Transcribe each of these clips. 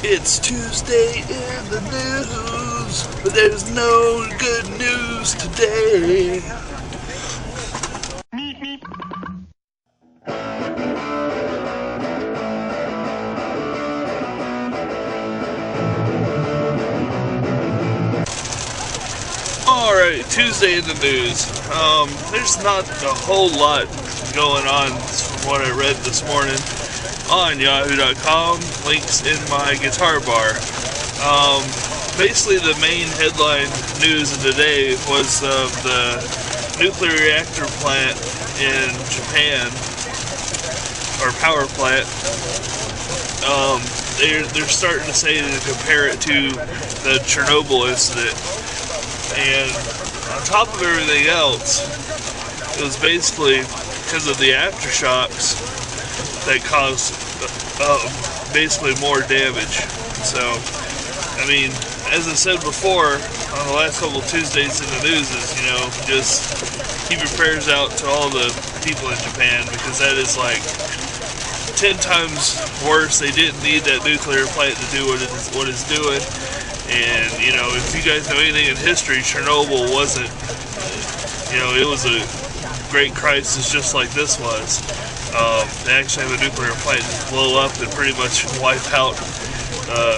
It's Tuesday in the news, but there's no good news today. Alright, Tuesday in the news. There's not a whole lot going on from what I read this morning on yahoo.com. Links in my guitar bar. Basically the main headline news of the day was the nuclear reactor plant in Japan, or power plant. They're starting to say to compare it to the Chernobyl incident. And on top of everything else, it was basically because of the aftershocks that caused basically more damage. So, I mean, as I said before on the last couple of Tuesdays in the news, is, you know, just keep your prayers out to all the people in Japan, because that is like 10 times worse. They didn't need that nuclear plant to do what it's doing. And, you know, if you guys know anything in history, Chernobyl wasn't, you know, it was a great crisis just like this was. They actually have a nuclear plant just blow up and pretty much wipe out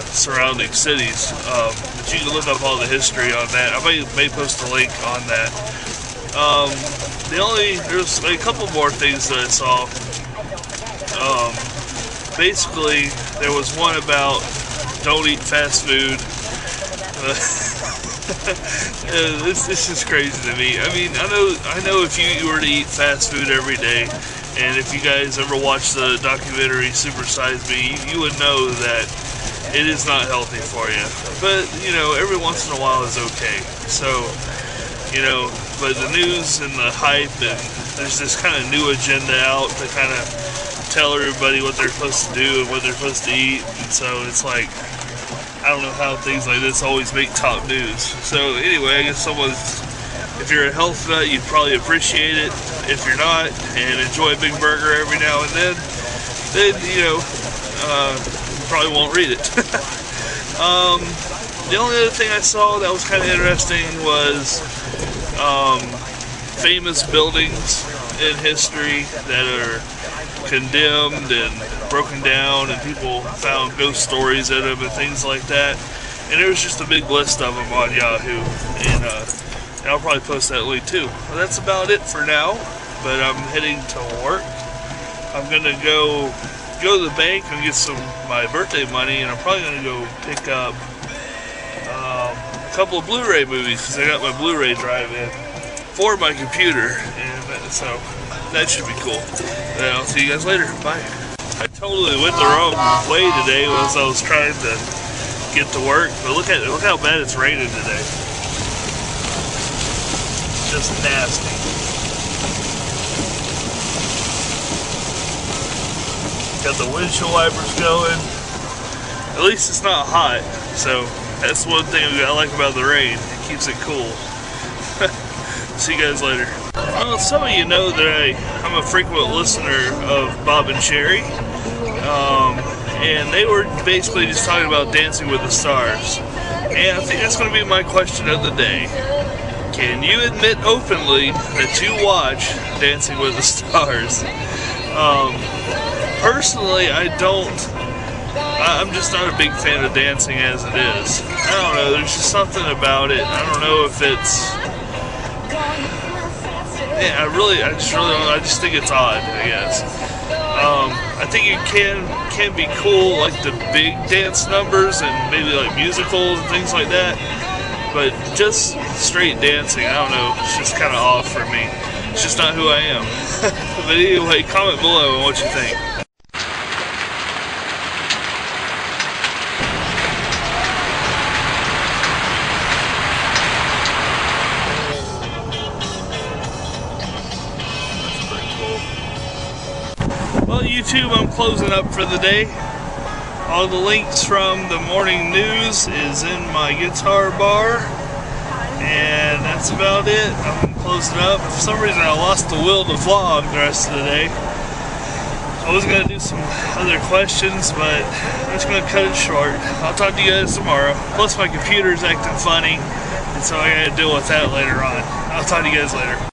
surrounding cities. But you can look up all the history on that. I may post a link on that. There's a couple more things that I saw. Basically, there was one about don't eat fast food. This is crazy to me. I mean, I know if you were to eat fast food every day, and if you guys ever watched the documentary Super Size Me, you would know that it is not healthy for you. But, you know, every once in a while is okay. So, you know, but the news and the hype, and there's this kind of new agenda out to kind of tell everybody what they're supposed to do and what they're supposed to eat. And so it's like, I don't know how things like this always make top news. So anyway, I guess if you're a health nut, you'd probably appreciate it. If you're not, and enjoy a big burger every now and then you know, you probably won't read it. The only other thing I saw that was kind of interesting was famous buildings in history that are condemned and broken down, and people found ghost stories in them and things like that. And there was just a big list of them on Yahoo, and I'll probably post that link too. Well, that's about it for now, but I'm heading to work. I'm gonna go to the bank and get my birthday money, and I'm probably gonna go pick up a couple of Blu-ray movies, because I got my Blu-ray drive in for my computer, and so that should be cool. And I'll see you guys later. Bye. I totally went the wrong way today as I was trying to get to work, but look how bad it's raining today. Just nasty. Got the windshield wipers going. At least it's not hot, so that's one thing I like about the rain. It keeps it cool. See you guys later. Well, some of you know that I'm a frequent listener of Bob and Sherry, and they were basically just talking about Dancing with the Stars, and I think that's going to be my question of the day. Can you admit openly that you watch Dancing with the Stars? Personally, I don't. I'm just not a big fan of dancing as it is. I don't know, there's just something about it. I don't know if it's... Yeah, I just think it's odd, I guess. I think it can be cool, like the big dance numbers and maybe like musicals and things like that. But just straight dancing, I don't know, it's just kind of off for me. It's just not who I am. But anyway, comment below on what you think. Well, YouTube, I'm closing up for the day. All the links from the morning news is in my guitar bar, and that's about it. I'm closing up. For some reason, I lost the will to vlog the rest of the day. I was going to do some other questions, but I'm just going to cut it short. I'll talk to you guys tomorrow. Plus my computer's acting funny, and so I got to deal with that later on. I'll talk to you guys later.